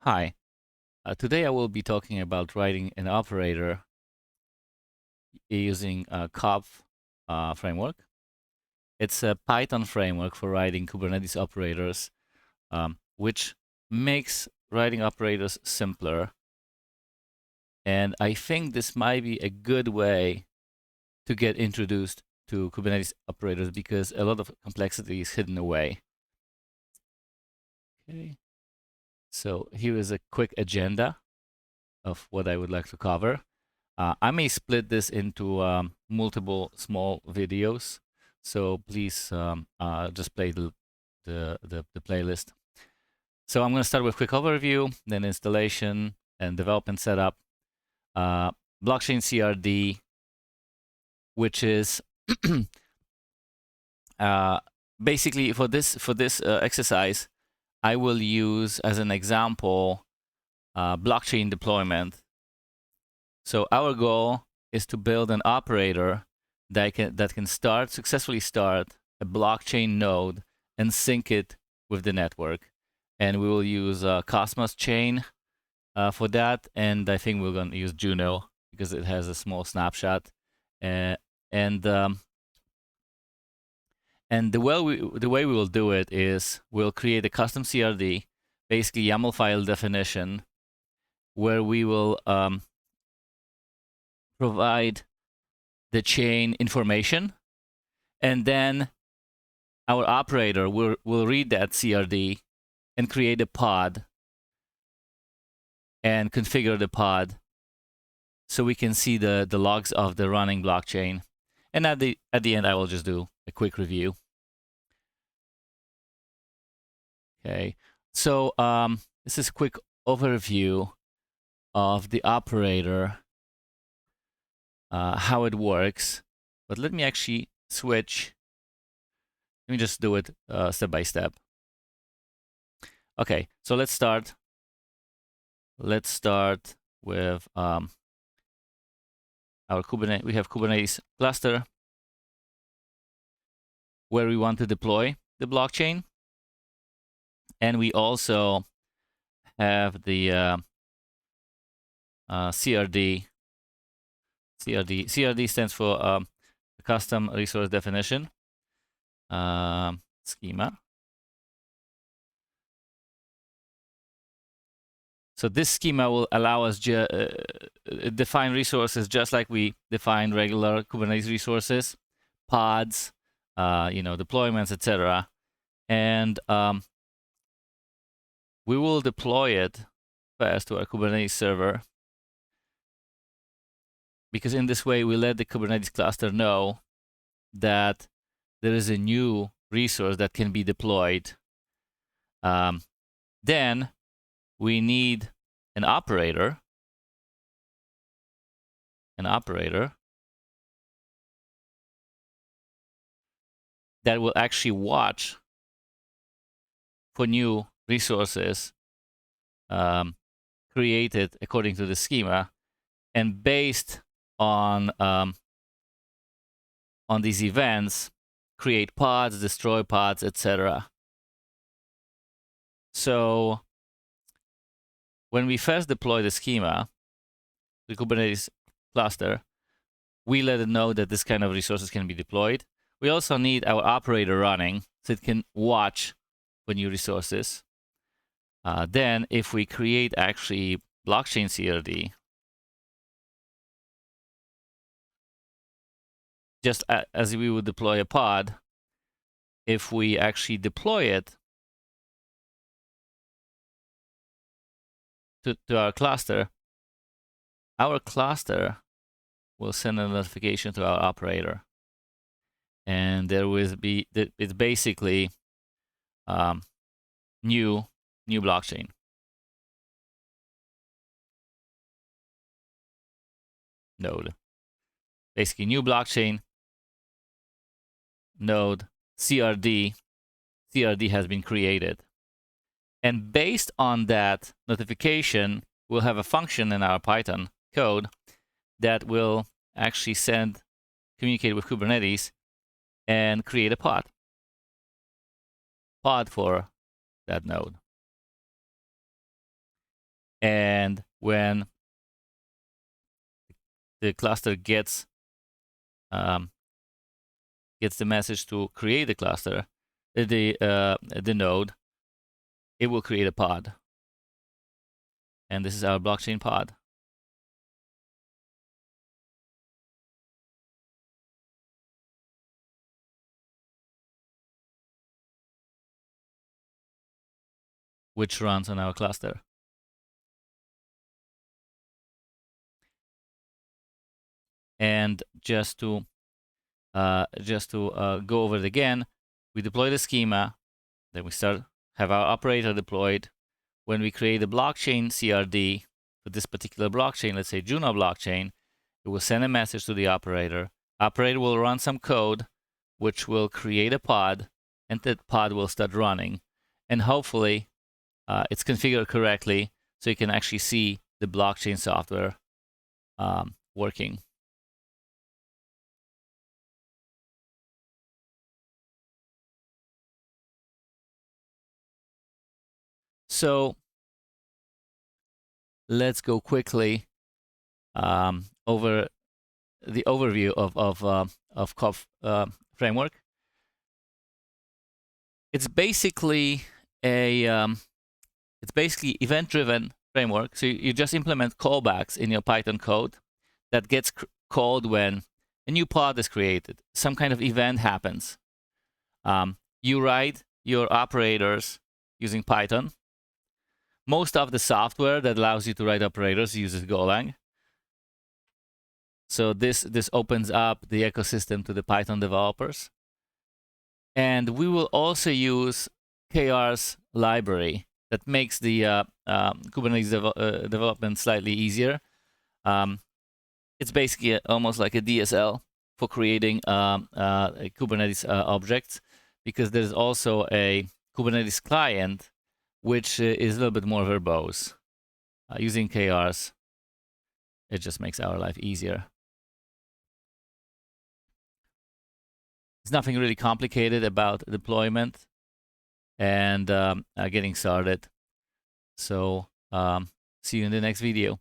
Hi, today I will be talking about writing an operator using KOP framework. It's a Python framework for writing Kubernetes operators, which makes writing operators simpler. And I think this might be a good way to get introduced to Kubernetes operators because a lot of complexity is hidden away. Okay, so here is a quick agenda of what I would like to cover. I may split this into multiple small videos, so please just play the playlist. So I'm going to start with quick overview, then installation and development setup, blockchain CRD, which is basically for this exercise, I will use as an example blockchain deployment. So our goal is to build an operator that can successfully start a blockchain node and sync it with the network. And we will use Cosmos chain for that. And I think we're going to use Juno because it has a small snapshot. Uh, and the way we will do it is we'll create a custom CRD, basically YAML file definition, where we will provide the chain information, and then our operator will read that CRD and create a pod and configure the pod so we can see the logs of the running blockchain. And at the end, I will just do a quick review. Okay, so this is a quick overview of the operator, how it works. But let me actually switch. Let me just do it step by step. Okay, so let's start. Let's start with our Kubernetes. We have Kubernetes cluster where we want to deploy the blockchain. And we also have the CRD. CRD stands for custom resource definition schema. So this schema will allow us define resources just like we define regular Kubernetes resources, pods, deployments, etc. And we will deploy it first to our Kubernetes server, because in this way we let the Kubernetes cluster know that there is a new resource that can be deployed. Then we need an operator that will actually watch for new resources created according to the schema, and based on these events, create pods, destroy pods, etc. So when we first deploy the schema, the Kubernetes cluster, we let it know that this kind of resources can be deployed. We also need our operator running so it can watch for new resources. Then if we create actually blockchain CRD, just as we would deploy a pod, if we actually deploy it to our cluster will send a notification to our operator. And there will be, it's basically new blockchain. Node. Basically new blockchain node CRD has been created. And based on that notification, we'll have a function in our Python code that will actually communicate with Kubernetes and create a pod for that node. And when the cluster gets the message to create the cluster, the node, it will create a pod. And this is our blockchain pod. Which runs on our cluster. And just to go over it again, we deploy the schema, then we have our operator deployed. When we create a blockchain CRD for this particular blockchain, let's say Juno blockchain, it will send a message to the operator. Operator will run some code, which will create a pod, and that pod will start running. And hopefully, it's configured correctly, so you can actually see the blockchain software working. So let's go quickly over the overview of COF framework. It's basically event-driven framework. So you just implement callbacks in your Python code that gets called when a new pod is created. Some kind of event happens. You write your operators using Python. Most of the software that allows you to write operators uses Golang. So this opens up the ecosystem to the Python developers. And we will also use KR's library that makes the Kubernetes development slightly easier. It's basically almost like a DSL for creating a Kubernetes objects, because there's also a Kubernetes client, which is a little bit more verbose. Using KRs, it just makes our life easier. There's nothing really complicated about deployment and getting started. So see you in the next video.